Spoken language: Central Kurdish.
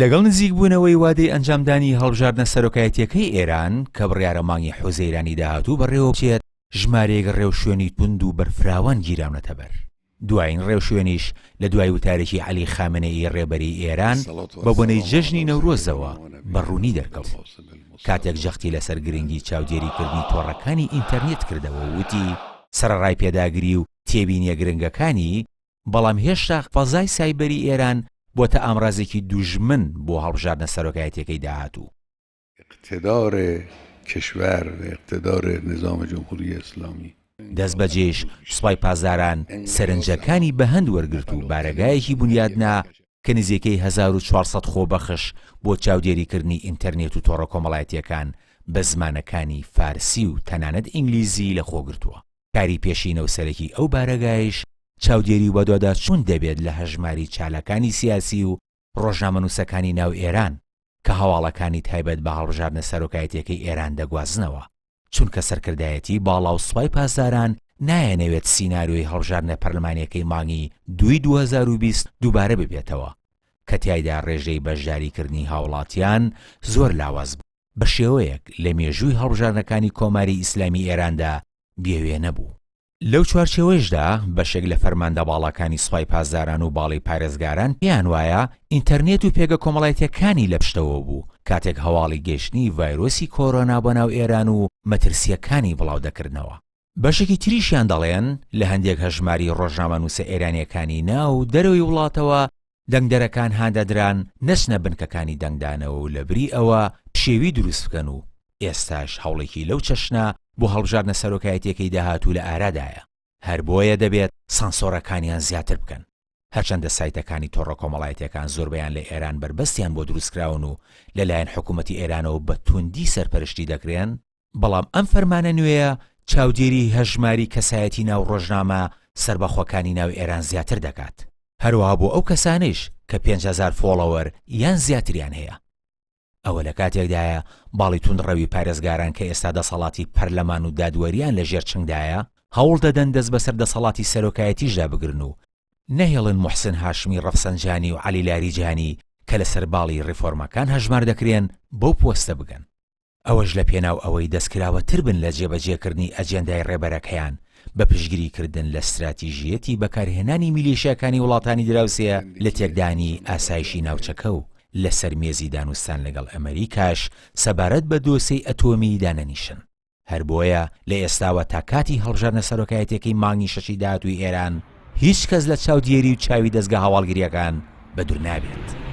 لەگەڵ نزیک بوونەوەی وادەی ئەنجامدانی هەڵبژاردنە سەرۆکایەتیەکەی ئێران کە بڕیارە مانگی حوزەیرانی داهاتوو بەڕێوە بچێت، ژمارەیەک ڕێوشوێنی تند و بەرفراوان گیراونەتە بەر. دوایین ڕێوشوێنیش لە دوای وتارێکی عەلی خامنەئی ڕێبەری ئێران بە بۆنەی جەژنی نەورۆزەوە بەڕوونی دەرکەوت. کاتێک جەختی لەسەر گرنگی چاودێریکردنی تۆڕەکانی ئینتەرنێت کردەوە و وتی سەرەڕای پێداگری و تێبینیە گرنگەکانی، بەڵام هێشتا فەزای سایبەری ئێران بۆتە ئامڕازێکی دوژمن بۆ هەڵبژاردنە سەرۆکایەتیەکەی داهاتوو. اقتدار کشور و اقتدار نظام جمهوری اسلامی دەست بەجێش سوپای پازداران سەرنجەکانی بەهەند وەرگرت و بارەگایەکی بنیادنا کە نزیکەی 1400 خۆبەخش بۆ چاودێریکردنی ئینتەرنێت و تۆڕە کۆمەڵایەتیەکان بە زمانەکانی فارسی و تەنانەت ئینگلیزی لە خۆگرتووە. کاری پێشینە و سەرەکی ئەو بارەگایش چاودێری بەدووادا چوون دەبێت لە هەژماری چالەکانی سیاسی و ڕۆژنامەنووسەکانی ناو ئێران کە هەواڵەکانی تایبەت بە هەڵبژاردنە سەرۆکایەتیەکەی ئێران دەگوازنەوە، چونکە سەرکردایەتی باڵا و سوپای پاسداران نایەنەوێت سیناریۆی هەڵبژاردنە پەرلەمانیەکەی مانگی 2020 دووبارە ببێتەوە کە تیایدا ڕێژەی بەشداریکردنی هاوڵاتیان زۆر لاواز بوو، بە شێوەیەک لە مێژووی هەڵبژاردنەکانی کۆماری ئیسلامی ئێراندا بێوێ نەبوو. لەو چوارچێوەیشدا بەشێک لە فەرماندە باڵەکانی سوپای پاسداران و باڵی پارێزگاران پێیان وایە ئینتەرنێت و پێگە کۆمەڵایەتیەکانی لە پشتەوە بوو کاتێک هەواڵی گەشتنی ڤایرۆسی کۆرۆنا بۆ ناو ئێران و مەترسیەکانی بڵاو دەکردنەوە. بەشێکی تریشیان دەڵێن لە هەندێک هەژماری ڕۆژنامەنووسە ئێرانیەکانی ناو دەرەوەی وڵاتەوە دەنگدەرەکان هاندەدران نەچنە بنکەکانی دەنگدانەوە و لەبری ئەوە پشێوی دروست بکەن و ئێستاش هەوڵێکی لەو چەشنە بۆ هەڵبژاردنە سەرۆکایەتیەکەی داهاتوو لە ئارادایە. هەر بۆیە دەبێت سانسۆرەکانیان زیاتر بکەن. هەرچەندە سایتەکانی تۆڕە کۆمەڵایەتیەکان زۆربەیان لە ئێران بربەستیان بۆ دروستکراون و لەلایەن حکوومەتی ئێرانەوە بە توندی سەرپەرشتی دەکرێن، بەڵام ئەم فەرمانە نوێیە چاودێری هەژماری کەسایەتی ناو ڕۆژنامە سەربەخۆکانی ناو ئێران زیاتر دەکات، هەروەها بۆ ئەو کەسانیش کە 5000 فۆڵۆوەر یان زیاتریان هەیە. ئەوە لە کاتێکدایە باڵی توندڕەوی پارێزگاران کە ئێستا دەسەڵاتی پەرلەمان و دادوەریان لە ژێر چنگدایە هەوڵ دەدەن دەست بەسەر دەسەڵاتی سەرۆکایەتیشدا بگرن و نەهێڵن موحسن هاشمی ڕەفسەنجانی و عەلی لاریجانی کە لەسەر باڵی ڕیفۆرمەکان هەژمار دەکرێن بۆ پۆستە بگەن. ئەوەش لە پێناو ئەوەی دەستکراوەتر بن لە جێبەجێکردنی ئەجێندای ڕێبەرەکەیان بە پشگیریکردن لە استراتیژیەتی بەکارهێنانی میلیشیاکانی وڵاتانی دراوسێ لە تێکدانی ئاسایشی ناوچەکە و لەسەر مێزی دانوستان لەگەڵ ئەمریکاش سەبارەت بە دۆسەی ئەتۆمی دانەنیشن. هەر بۆیە لە ئێستاوە تا کاتی هەڵبژاردنە سەرۆکایەتیەکەی مانگی شەشی داهاتووی ئێران هیچ کەس لە چاودێری و چاوی دەستگا هەواڵگیریەکان بەدوور نابێت.